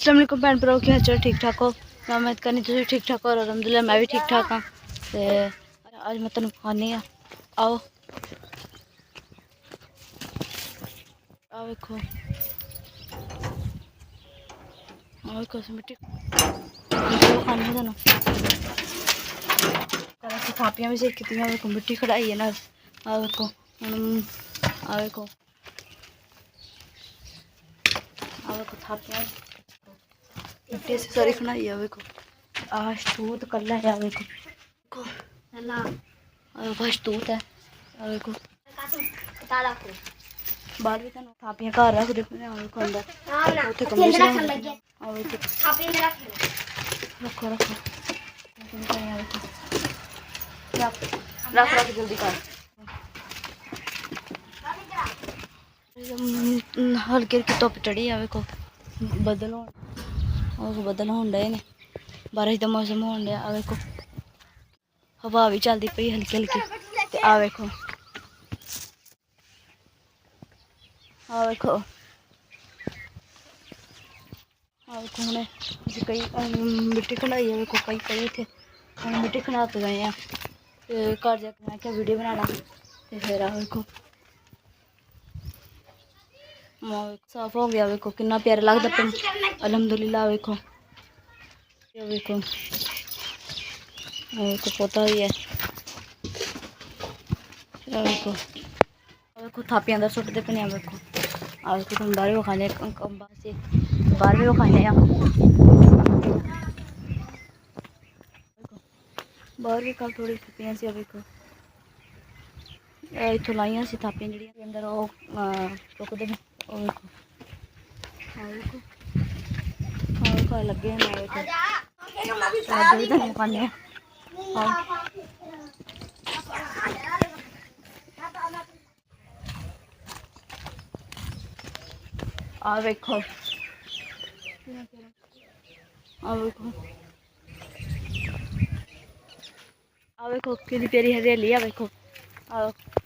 अस्सलाम वालेकुम भैन भ्राओ, क्या हाल चाल? ठीक ठाक हो? मैं उम्मीद करनी तुम ठीक ठाक हो और अलहमदुलिल्लाह मैं भी ठीक ठाक हाँ। तो आज मैं तुम खानी हाँ, आओ आओ देखो, आओ देखो मिट्टी खानी है तुम थापियां भी सेक की देखो, मिट्टी खड़ाई है ना। आओ देखो आओ देखो, आओ देखो थापियां मिट्टी से सारी खड़ाई है देखो। आज तूत कल है देखो, तूत है देखो बाहर भी थापियां घर रख दे देखो अंदर उत्थे कमरे रखो रखो रख रख जल्दी कर। हल्की हल्की धुप चढ़ी है देखो, बदल होन डे ने, बारिश का मौसम होन डया देखो, हवा भी चलती पई हल्की हल्की। ते आ देखो आ देखो हमने कई मिट्टी खंडाई है देखो, कई कई इतने हम मिट्टी खंडा के गए हैं। तो घर जाके मैं क्या वीडियो बनाना, तो फिर आ देखो साफ हो गया देखो, कितना प्यारा लगता पे अलहमदुलिल्लाह। देखो देखो देखो पोता ही है देखो, देखो थापियां अंदर सुटते पे नहीं देखो। आ देखो तुम बाहर भी खाने बाहर भी खाने बाहर भी कल थोड़ी थापियां सी देखो, इतों लाइया सी थापियां जी अंदर चुकते हैं देखो। देखो लगे हैं देखो खाने आ देखो आ देखो आ देखो कितनी प्यारी हरियाली है देखो।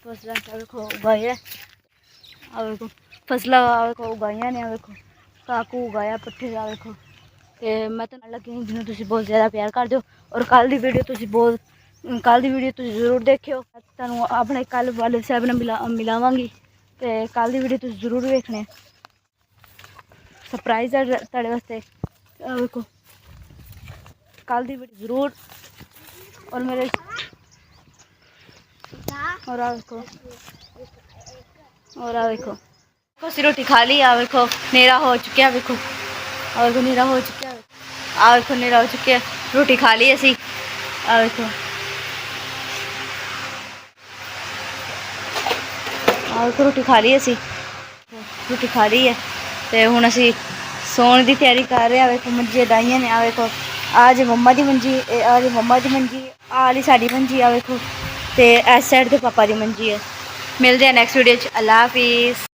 फसल देखो उगाई है आ देखो, फसल देखो उगाइया ने देखो, काकू उगाया पट्ठे का देखो। तो मैं तो लगी जिन्हें तुम बहुत ज़्यादा प्यार कर दो, और कल की वीडियो तुम बहुत कल की वीडियो तुम जरूर देखियो। तुम अपने कल वाले साहब ने मिलावांगी, तो कल की वीडियो तुम जरूर देखने, सरप्राइज है तेरे वास्ते देखो कल की वीडियो जरूर। और मेरे और आ देखो और आ देखो सी रोटी खा ली आ देखो, नेरा हो चुका देखो, और देखो नेरा हो चुका है आ देखो, नेरा हो चुका है, रोटी खा ली असी आ देखो। आ देखो रोटी खा ली असी, रोटी खा ली है तो हुण असी सोने की तैयारी कर रहे हैं देखो। मंजी डाइया ने आ देखो, आज मम्मा की मंजी, आज मम्मा की मंजी आली साड़ी मंजी आ देखो, तो इस साइड तो पापा की मंजी है। मिलते हैं नैक्सट वीडियो। अल्लाह हाफिज़।